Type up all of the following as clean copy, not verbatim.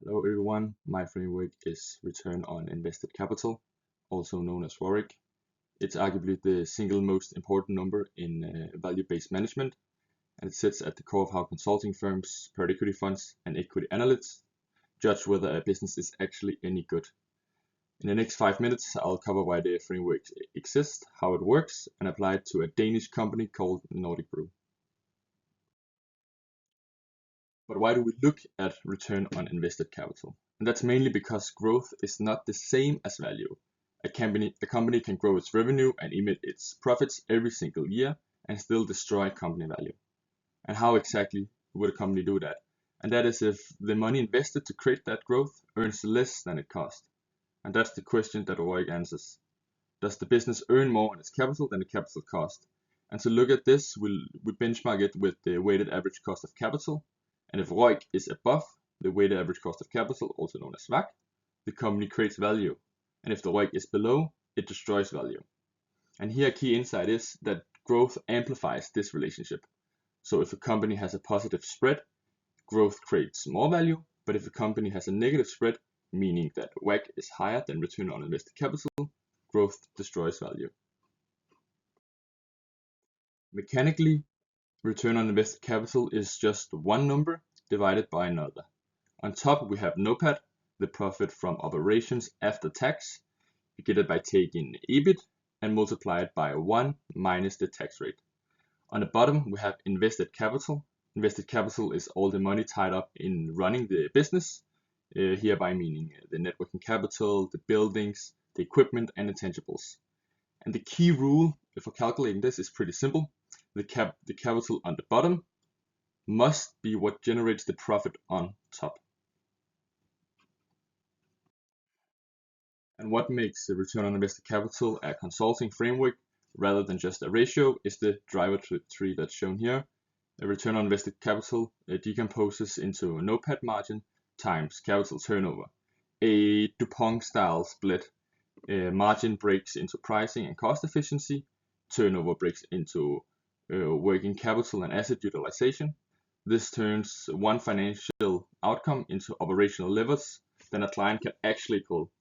Hello everyone, my framework is Return on Invested Capital, also known as ROIC. It's arguably the single most important number in value-based management, and it sits at the core of how consulting firms, private equity funds, and equity analysts judge whether a business is actually any good. In the next 5 minutes, I'll cover why the framework exists, how it works, and apply it to a Danish company called Nordic Brew. But why do we look at return on invested capital? And that's mainly because growth is not the same as value. A company can grow its revenue and emit its profits every single year and still destroy company value. And how exactly would a company do that? And that is if the money invested to create that growth earns less than it cost. And that's the question that ROIC answers. Does the business earn more on its capital than the capital cost? And to look at this, we benchmark it with the weighted average cost of capital. And if ROIC is above the weighted average cost of capital, also known as WACC, the company creates value. And if the ROIC is below, it destroys value. And here a key insight is that growth amplifies this relationship. So if a company has a positive spread, growth creates more value. But if a company has a negative spread, meaning that WACC is higher than return on invested capital, growth destroys value. Mechanically, return on invested capital is just one number divided by another. On top we have NOPAT, the profit from operations after tax. You get it by taking EBIT and multiply it by 1 minus the tax rate. On the bottom we have invested capital. Invested capital is all the money tied up in running the business, hereby meaning the net working capital, the buildings, the equipment and intangibles. And the key rule for calculating this is pretty simple. The capital on the bottom must be what generates the profit on top. And what makes the return on invested capital a consulting framework rather than just a ratio is the driver tree that's shown here. The return on invested capital decomposes into NOPAT margin times capital turnover. A DuPont style split. Margin breaks into pricing and cost efficiency. Turnover breaks into working capital and asset utilization. This turns one financial outcome into operational levers that a client can actually pull.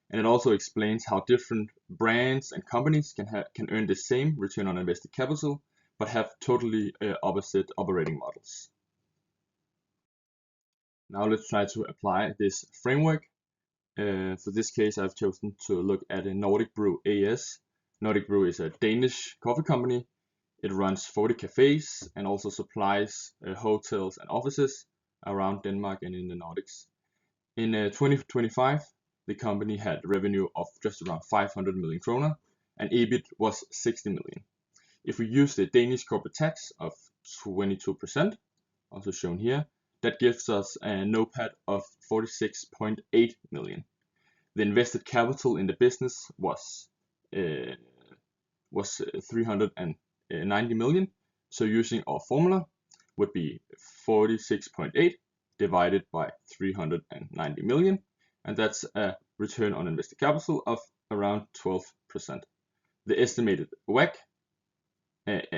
And it also explains how different brands and companies can earn the same return on invested capital, but have totally opposite operating models. Now let's try to apply this framework. For this case, I've chosen to look at a Nordic Brew AS. Nordic Brew is a Danish coffee company. It runs 40 cafes and also supplies hotels and offices around Denmark and in the Nordics. In 2025, the company had revenue of just around 500 million kroner and EBIT was 60 million. If we use the Danish corporate tax of 22%, also shown here, that gives us a NOPAT of 46.8 million. The invested capital in the business was 390 million. So using our formula would be 46.8 divided by 390 million, and that's a return on invested capital of around 12%. The estimated WACC,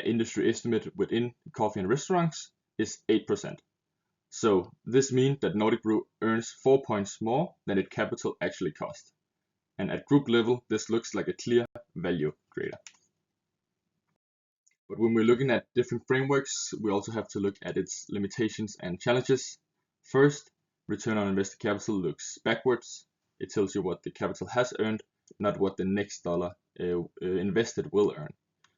industry estimate within coffee and restaurants, is 8%. So this means that Nordic Brew earns 4 points more than its capital actually cost. And at group level, this looks like a clear value creator. But when we're looking at different frameworks, we also have to look at its limitations and challenges. First, return on invested capital looks backwards. It tells you what the capital has earned, not what the next dollar invested will earn.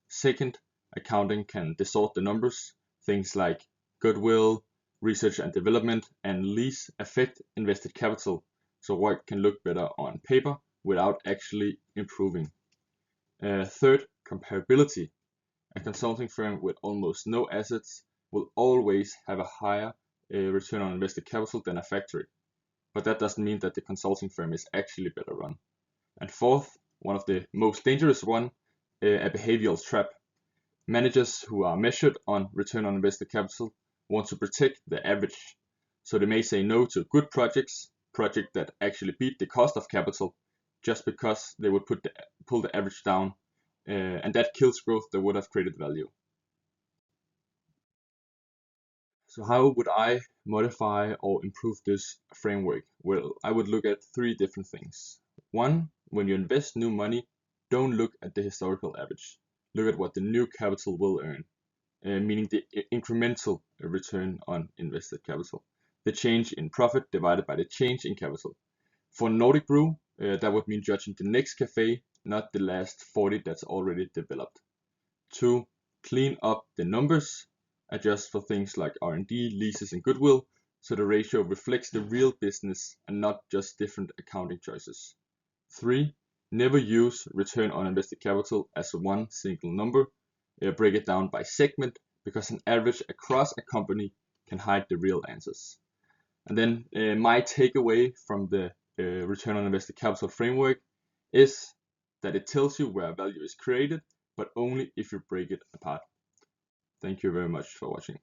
Second, accounting can distort the numbers. Things like goodwill, research and development, and lease affect invested capital, so ROIC can look better on paper without actually improving. Third, comparability. A consulting firm with almost no assets will always have a higher return on invested capital than a factory. But that doesn't mean that the consulting firm is actually better run. And fourth, one of the most dangerous one, a behavioral trap. Managers who are measured on return on invested capital want to protect the average. So they may say no to good projects that actually beat the cost of capital, just because they would pull the average down, and that kills growth that would have created value. So how would I modify or improve this framework? Well, I would look at three different things. One, when you invest new money, don't look at the historical average. Look at what the new capital will earn, meaning the incremental return on invested capital. The change in profit divided by the change in capital. For Nordic Brew, that would mean judging the next cafe, not the last 40 that's already developed. 2. Clean up the numbers, adjust for things like R&D, leases, and goodwill, so the ratio reflects the real business and not just different accounting choices. 3. Never use return on invested capital as one single number. Break it down by segment, because an average across a company can hide the real answers. And then my takeaway from the return on invested capital framework is that it tells you where value is created, but only if you break it apart. Thank you very much for watching.